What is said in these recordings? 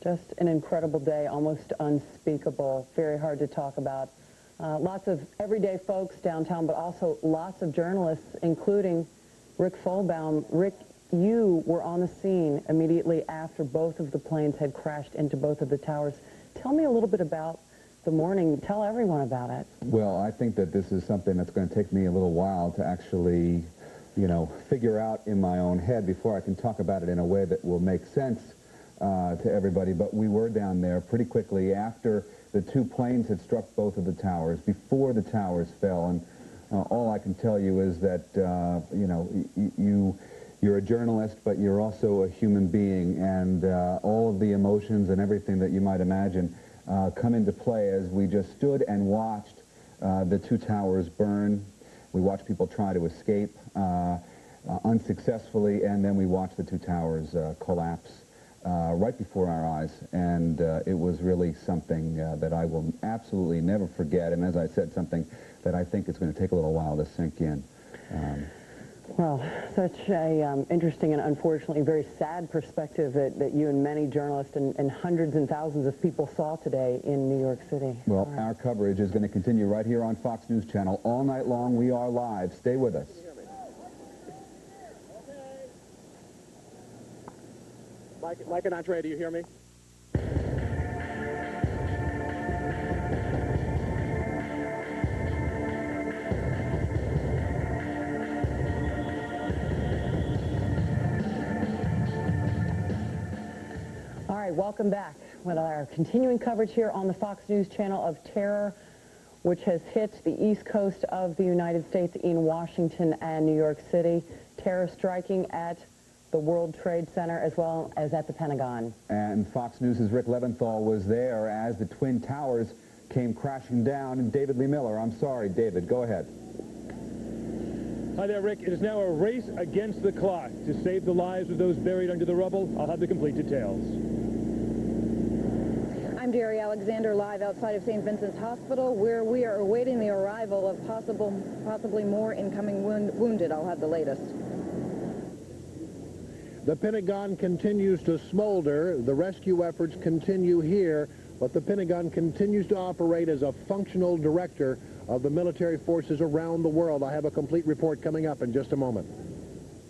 Just an incredible day, almost unspeakable, very hard to talk about. Lots of everyday folks downtown, but also lots of journalists, including Rick Folbaum. Rick, you were on the scene immediately after both of the planes had crashed into both of the towers. Tell me a little bit about the morning. Tell everyone about it. Well, I think that this is something that's going to take me a little while to actually, figure out in my own head before I can talk about it in a way that will make sense to everybody. But we were down there pretty quickly after the two planes had struck both of the towers, before the towers fell. And all I can tell you is that, you're a journalist, but you're also a human being, and all of the emotions and everything that you might imagine come into play as we just stood and watched the two towers burn. We watched people try to escape unsuccessfully, and then we watched the two towers collapse right before our eyes. And it was really something that I will absolutely never forget, and as I said, something that I think is going to take a little while to sink in. Well, such a interesting and unfortunately very sad perspective that you and many journalists and hundreds and thousands of people saw today in New York City. Well, our coverage is going to continue right here on Fox News Channel all night long. We are live. Stay with us. Mike and Andre, do you hear me? All right, welcome back with our continuing coverage here on the Fox News Channel of terror, which has hit the east coast of the United States in Washington and New York City. Terror striking at the World Trade Center as well as at the Pentagon. And Fox News' Rick Leventhal was there as the Twin Towers came crashing down. And David Lee Miller, I'm sorry, David, go ahead. Hi there, Rick. It is now a race against the clock to save the lives of those buried under the rubble. I'll have the complete details. I'm Derry Alexander, live outside of St. Vincent's Hospital, where we are awaiting the arrival of possibly more incoming wounded. I'll have the latest. The Pentagon continues to smolder. The rescue efforts continue here, but the Pentagon continues to operate as a functional director of the military forces around the world. I have a complete report coming up in just a moment.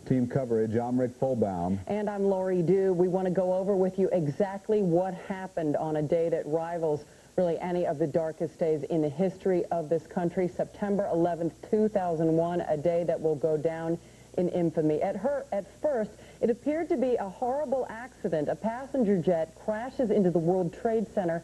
Team coverage, I'm Rick Folbaum. And I'm Laurie Dhue. We want to go over with you exactly what happened on a day that rivals really any of the darkest days in the history of this country. September 11th, 2001, a day that will go down in infamy. At first, it appeared to be a horrible accident. A passenger jet crashes into the World Trade Center,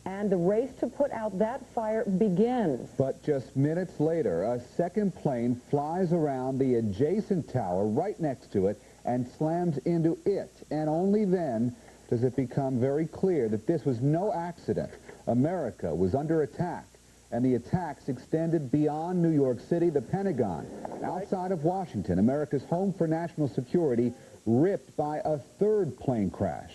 and the race to put out that fire begins. But just minutes later, a second plane flies around the adjacent tower right next to it and slams into it. And only then does it become very clear that this was no accident. America was under attack, and the attacks extended beyond New York City. The Pentagon, outside of Washington, America's home for national security, ripped by a third plane crash.